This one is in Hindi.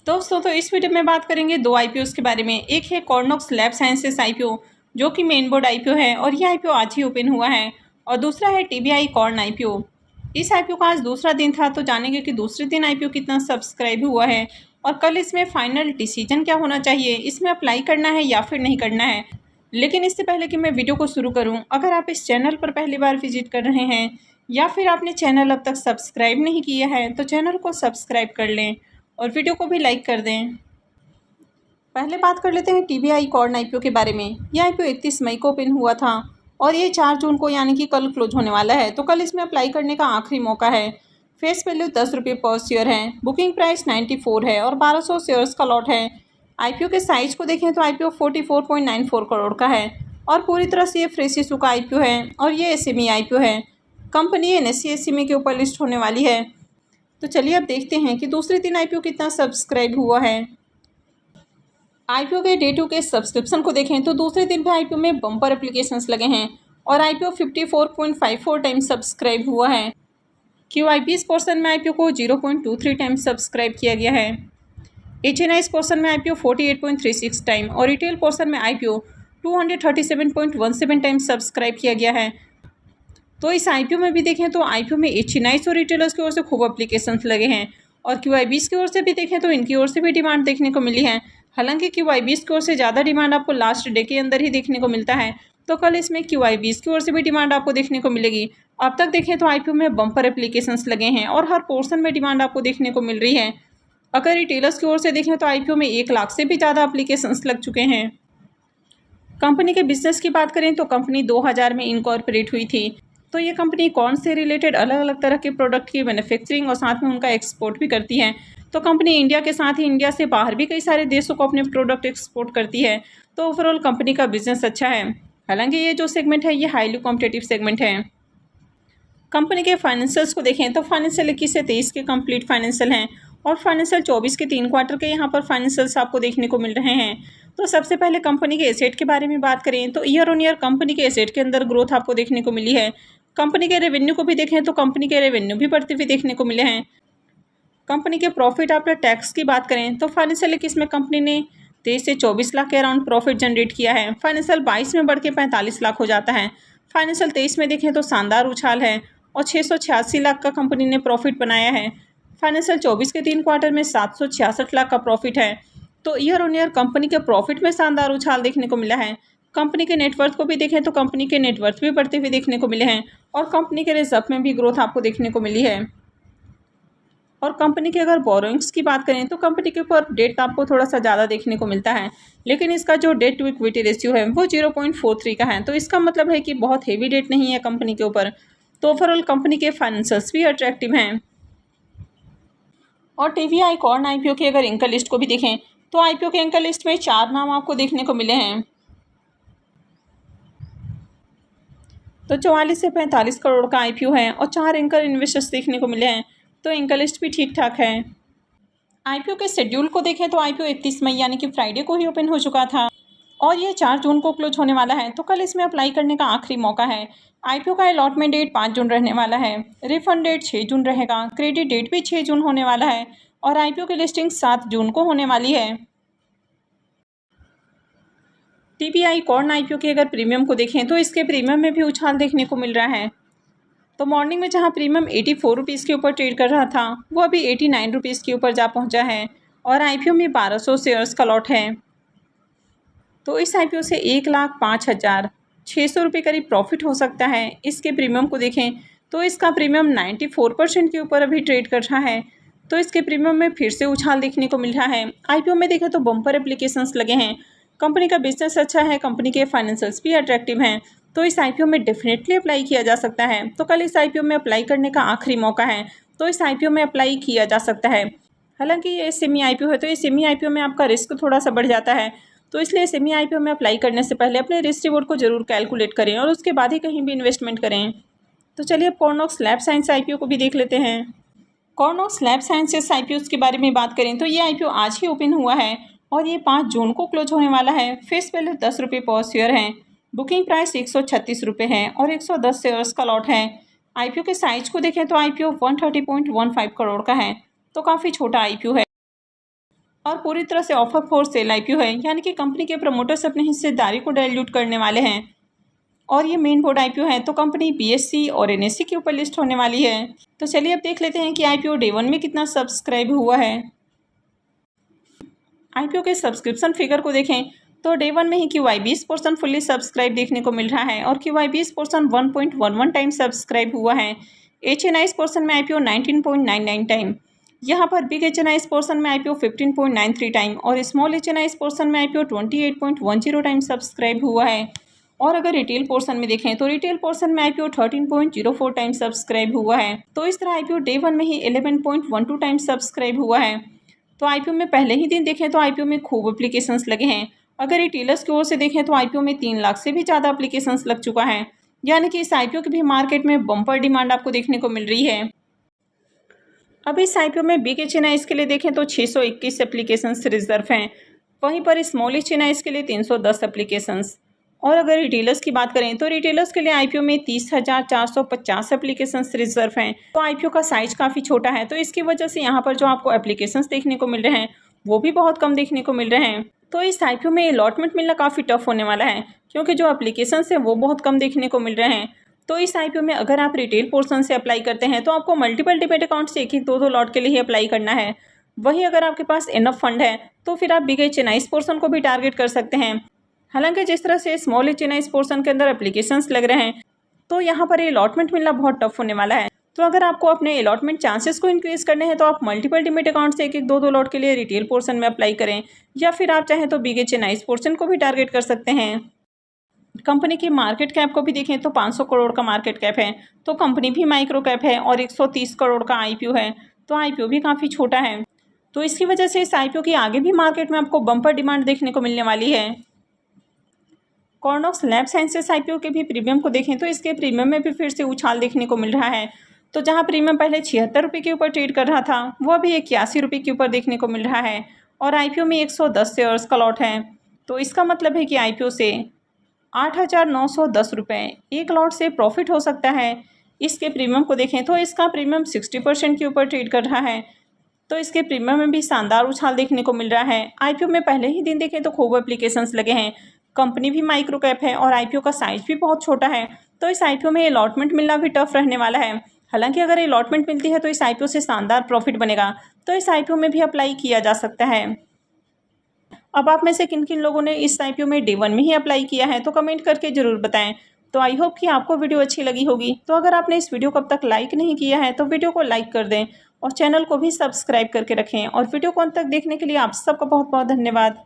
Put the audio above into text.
दोस्तों तो इस वीडियो में बात करेंगे दो आईपीओ के बारे में। एक है कॉर्नोक्स लैब साइंसेस आईपीओ जो कि मेन बोर्ड आईपीओ है और यह आईपीओ आज ही ओपन हुआ है, और दूसरा है टीबीआई कॉर्न आईपीओ। इस आईपीओ का आज दूसरा दिन था, तो जानेंगे कि दूसरे दिन आईपीओ कितना सब्सक्राइब हुआ है और कल इसमें फाइनल डिसीजन क्या होना चाहिए, इसमें अप्लाई करना है या फिर नहीं करना है। लेकिन इससे पहले कि मैं वीडियो को शुरू करूँ, अगर आप इस चैनल पर पहली बार विजिट कर रहे हैं या फिर आपने चैनल अब तक सब्सक्राइब नहीं किया है तो चैनल को सब्सक्राइब कर लें और वीडियो को भी लाइक कर दें। पहले बात कर लेते हैं टीबीआई कॉर्न आईपीओ के बारे में। यह आईपीओ 31 मई को ओपन हुआ था और ये 4 जून को यानी कि कल क्लोज होने वाला है, तो कल इसमें अप्लाई करने का आखिरी मौका है। फेस वैल्यू 10 रुपये पर शेयर है। बुकिंग प्राइस 94 है और 1200 शेयर्स का लॉट है। आईपीओ के साइज को देखें तो आईपीओ 44.94 करोड़ का है और पूरी तरह से ये फ्रेश इशू का आईपीओ है और ये एसएमई आईपीओ है। कंपनी एनएसई एसएमई के ऊपर लिस्ट होने वाली है। तो चलिए अब देखते हैं कि दूसरे दिन आईपीओ कितना सब्सक्राइब हुआ है। आईपीओ के डे 2 के सब्सक्रिप्शन को देखें तो दूसरे दिन भी आईपीओ में बम्पर एप्लीकेशंस लगे हैं और आईपीओ 54.54 टाइम्स सब्सक्राइब हुआ है। क्यूआईपीएस पोर्शन में आईपीओ को 0.23 टाइम्स सब्सक्राइब किया गया है। एचएनआईएस पोर्शन में आईपीओ 48.36 टाइम और रिटेल पोर्शन में आईपीओ 237.17 टाइम्स सब्सक्राइब किया गया है। तो इस आईपीओ में भी देखें तो आईपीओ में एचएनआईएस और रिटेलर्स की ओर से खूब एप्लीकेशंस लगे हैं और क्यूआईबीएस की ओर से भी देखें तो इनकी ओर से भी डिमांड देखने को मिली है। हालांकि क्यूआईबीएस की ओर से ज़्यादा डिमांड आपको लास्ट डे के अंदर ही देखने को मिलता है, तो कल इसमें क्यूआईबीएस की ओर से भी डिमांड आपको देखने को मिलेगी। अब तक देखें तो आईपीओ में बम्पर एप्लीकेशंस लगे हैं और हर पोर्शन में डिमांड आपको देखने को मिल रही है। अगर रिटेलर्स की ओर से देखें तो आईपीओ में 1 लाख से भी ज़्यादा एप्लीकेशंस लग चुके हैं। कंपनी के बिजनेस की बात करें तो कंपनी 2000 में इनकॉर्पोरेट हुई थी। तो ये कंपनी कौन से रिलेटेड अलग अलग तरह के प्रोडक्ट की मैन्युफैक्चरिंग और साथ में उनका एक्सपोर्ट भी करती है। तो कंपनी इंडिया के साथ ही इंडिया से बाहर भी कई सारे देशों को अपने प्रोडक्ट एक्सपोर्ट करती है। तो ओवरऑल कंपनी का बिजनेस अच्छा है। हालांकि ये जो सेगमेंट है ये हाईली कॉम्पिटिटिव सेगमेंट है। कंपनी के फाइनेंशियल्स को देखें तो फाइनेंशियल 21 से 23 के कंप्लीट फाइनेंशियल हैं और फाइनेंशियल 24 के 3 क्वार्टर के यहाँ पर फाइनेंशियल्स आपको देखने को मिल रहे हैं। तो सबसे पहले कंपनी के एसेट के बारे में बात करें तो ईयर ऑन ईयर कंपनी के एसेट के अंदर ग्रोथ आपको देखने को मिली है। कंपनी के रेवेन्यू को भी देखें तो कंपनी के रेवेन्यू भी बढ़ते हुए देखने को मिले हैं। कंपनी के प्रॉफिट आफ्टर टैक्स की बात करें तो फाइनेंशियल 21 में कंपनी ने 23 से 24 लाख के अराउंड प्रॉफिट जनरेट किया है। फाइनेंशियल 22 में बढ़ के 45 लाख हो जाता है। फाइनेंशियल 23 में देखें तो शानदार उछाल है और 686 लाख का कंपनी ने प्रॉफिट बनाया है। फाइनेंशियल 24 के 3 क्वार्टर में 766 लाख का प्रॉफिट है। तो ईयर ऑन ईयर कंपनी के प्रॉफिट में शानदार उछाल देखने को मिला है। कंपनी के नेटवर्थ को भी देखें तो कंपनी के नेटवर्थ भी बढ़ते हुए देखने को मिले हैं और कंपनी के रिजर्व में भी ग्रोथ आपको देखने को मिली है। और कंपनी के अगर बोरोइंग्स की बात करें तो कंपनी के ऊपर डेट आपको थोड़ा सा ज़्यादा देखने को मिलता है, लेकिन इसका जो डेट टू इक्विटी रेशियो है वो 0.43 का है। तो इसका मतलब है कि बहुत हेवी डेट नहीं है कंपनी के ऊपर। तो ओवरऑल कंपनी के फाइनेंशियल्स भी अट्रैक्टिव हैं। और टीबीआई कॉर्न आईपीओ की अगर एंकर लिस्ट को भी देखें तो आईपीओ के एंकर लिस्ट में 4 नाम आपको देखने को मिले हैं। तो 44 से 45 करोड़ का आईपीओ है और 4 एंकर इन्वेस्टर्स देखने को मिले हैं। तो एंकर लिस्ट भी ठीक ठाक है। आईपीओ के शेड्यूल को देखें तो आईपीओ 31 मई यानी कि फ्राइडे को ही ओपन हो चुका था और ये 4 जून को क्लोज होने वाला है। तो कल इसमें अप्लाई करने का आखिरी मौका है। आईपीओ का अलॉटमेंट डेट 5 जून रहने वाला है। रिफंड डेट 6 जून रहेगा। क्रेडिट डेट भी 6 जून होने वाला है और आईपीओ की लिस्टिंग 7 जून को होने वाली है। टीबीआई कॉर्न आईपीओ के अगर प्रीमियम को देखें तो इसके प्रीमियम में भी उछाल देखने को मिल रहा है। तो मॉर्निंग में जहां प्रीमियम 84 रुपीज़ के ऊपर ट्रेड कर रहा था वो अभी 89 रुपीज़ के ऊपर जा पहुंचा है और आईपीओ में 1200 शेयर्स का लॉट है। तो इस आईपीओ से 1,05,600 रुपये करीब प्रॉफिट हो सकता है। इसके प्रीमियम को देखें तो इसका प्रीमियम 94% के ऊपर अभी ट्रेड कर रहा है। तो इसके प्रीमियम में फिर से उछाल देखने को मिल रहा है। आईपीओ में देखें तो बम्पर एप्लीकेशंस लगे हैं। कंपनी का बिजनेस अच्छा है। कंपनी के फाइनेंशियल्स भी अट्रैक्टिव हैं। तो इस आईपीओ में डेफिनेटली अप्लाई किया जा सकता है। तो कल इस आईपीओ में अप्लाई करने का आखिरी मौका है। तो इस आईपीओ में अप्लाई किया जा सकता है। हालांकि ये सेमी आईपीओ है तो ये सेमी आईपीओ में आपका रिस्क थोड़ा सा बढ़ जाता है। तो इसलिए सेमी आईपीओ में अप्लाई करने से पहले अपने रिस्क रिवॉर्ड को जरूर कैलकुलेट करें और उसके बाद ही कहीं भी इन्वेस्टमेंट करें। तो चलिए अब कॉर्नोक्स लैब साइंस आईपीओ को भी देख लेते हैं। कॉर्नोक्स लैब साइंसेस आईपीओ के बारे में बात करें तो ये आईपीओ आज ही ओपन हुआ है और ये 5 जून को क्लोज होने वाला है। फेस वैल्यू 10 रुपये पर शेयर है। बुकिंग प्राइस 136 रुपये है और 110 शेयर्स का लॉट है। आईपीओ के साइज को देखें तो आईपीओ 130.15 करोड़ का है। तो काफ़ी छोटा आईपीओ है। और पूरी तरह से ऑफर फॉर सेल आईपीओ है, यानी कि कंपनी के प्रमोटर्स अपनी हिस्सेदारी को डाइल्यूट करने वाले हैं और ये मेन बोर्ड आईपीओ है, तो कंपनी बीएससी और एनएससी के ऊपर लिस्ट होने वाली है। तो चलिए अब देख लेते हैं कि आईपीओ डे 1 में कितना सब्सक्राइब हुआ है। आईपीओ के सब्सक्रिप्शन फिगर को देखें तो डे 1 में ही QI 20% फुल्ली सब्सक्राइब देखने को मिल रहा है और QI 20% 1.11 टाइम सब्सक्राइब हुआ है। HNI पोर्सन में आईपीओ 19.99 टाइम, यहाँ पर बिग HNI पोर्सन में आईपीओ 15.93 टाइम और स्मॉल HNI पोर्सन में आईपीओ 28.10 टाइम सब्सक्राइब हुआ है। और अगर रिटेल पोर्सन में देखें तो रिटेल पोर्सन में आईपीओ 13.04 टाइम सब्सक्राइब हुआ है। तो इस तरह आईपीओ डे 1 में ही 11.12 टाइम सब्सक्राइब हुआ है। तो आईपीओ में पहले ही दिन देखें तो आईपीओ में खूब एप्लीकेशंस लगे हैं। अगर रिटेलर्स की ओर से देखें तो आईपीओ में 3 लाख से भी ज़्यादा एप्लीकेशंस लग चुका है, यानी कि इस आईपीओ की भी मार्केट में बम्पर डिमांड आपको देखने को मिल रही है। अब इस आईपीओ में बिग HNI के लिए देखें तो 621 एप्लीकेशंस रिजर्व हैं, वहीं पर स्मॉल HNI के लिए 310 एप्लीकेशंस। और अगर रिटेलर्स की बात करें तो रिटेलर्स के लिए आईपीओ में 30,450 एप्लीकेशंस रिजर्व हैं। तो आईपीओ का साइज काफ़ी छोटा है, तो इसकी वजह से यहाँ पर जो आपको एप्लीकेशंस देखने को मिल रहे हैं वो भी बहुत कम देखने को मिल रहे हैं। तो इस आईपीओ में अलॉटमेंट मिलना काफ़ी टफ होने वाला है, क्योंकि जो एप्लीकेशंस हैं वो बहुत कम देखने को मिल रहे हैं। तो इस आईपीओ में अगर आप रिटेल पोर्सन से अप्लाई करते हैं तो आपको मल्टीपल डिमेट अकाउंट से एक दो लॉट के लिए ही अप्लाई करना है। वही अगर आपके पास इनफ फंड है तो फिर आप बिग HNI पोर्सन को भी टारगेट कर सकते हैं। हालांकि जिस तरह से स्मॉल HNI पोर्सन के अंदर एप्लीकेशंस लग रहे हैं तो यहाँ पर अलॉटमेंट मिलना बहुत टफ होने वाला है। तो अगर आपको अपने अलॉटमेंट चांसेस को इंक्रीज करने हैं तो आप मल्टीपल डिमेट अकाउंट से एक दो लॉट के लिए रिटेल पोर्सन में अप्लाई करें, या फिर आप चाहें तो बिग HNI पोर्सन को भी टारगेट कर सकते हैं। कंपनी की मार्केट कैप को भी देखें तो 500 करोड़ का मार्केट कैप है, तो कंपनी भी माइक्रो कैप है और 130 करोड़ का आईपीओ है, तो आईपीओ भी काफ़ी छोटा है। तो इसकी वजह से इस आईपीओ की आगे भी मार्केट में आपको बम्पर डिमांड देखने को मिलने वाली है। कॉर्नॉक्स लैब साइंसेस आईपीओ के भी प्रीमियम को देखें तो इसके प्रीमियम में भी फिर से उछाल देखने को मिल रहा है। तो जहां प्रीमियम पहले 76 रुपये के ऊपर ट्रेड कर रहा था वो अभी 81 रुपये के ऊपर देखने को मिल रहा है और आईपीओ में 110 शेयर्स का लॉट है। तो इसका मतलब है कि आईपीओ से 8,910 रुपये एक लॉट से प्रॉफिट हो सकता है। इसके प्रीमियम को देखें तो इसका प्रीमियम 60% के ऊपर ट्रेड कर रहा है, तो इसके प्रीमियम में भी शानदार उछाल देखने को मिल रहा है। आईपीओ में पहले ही दिन देखें तो खूब एप्लीकेशंस लगे हैं, कंपनी भी माइक्रो कैप है और आईपीओ का साइज भी बहुत छोटा है, तो इस आईपीओ में अलॉटमेंट मिलना भी टफ रहने वाला है। हालांकि अगर अलॉटमेंट मिलती है तो इस आईपीओ से शानदार प्रॉफिट बनेगा, तो इस आईपीओ में भी अप्लाई किया जा सकता है। अब आप में से किन किन लोगों ने इस आईपीओ में डे 1 में ही अप्लाई किया है तो कमेंट करके ज़रूर बताएं। तो आई होप कि आपको वीडियो अच्छी लगी होगी। तो अगर आपने इस वीडियो को अब तक लाइक नहीं किया है तो वीडियो को लाइक कर दें और चैनल को भी सब्सक्राइब करके रखें। और वीडियो को अंत तक देखने के लिए आप सबका बहुत बहुत धन्यवाद।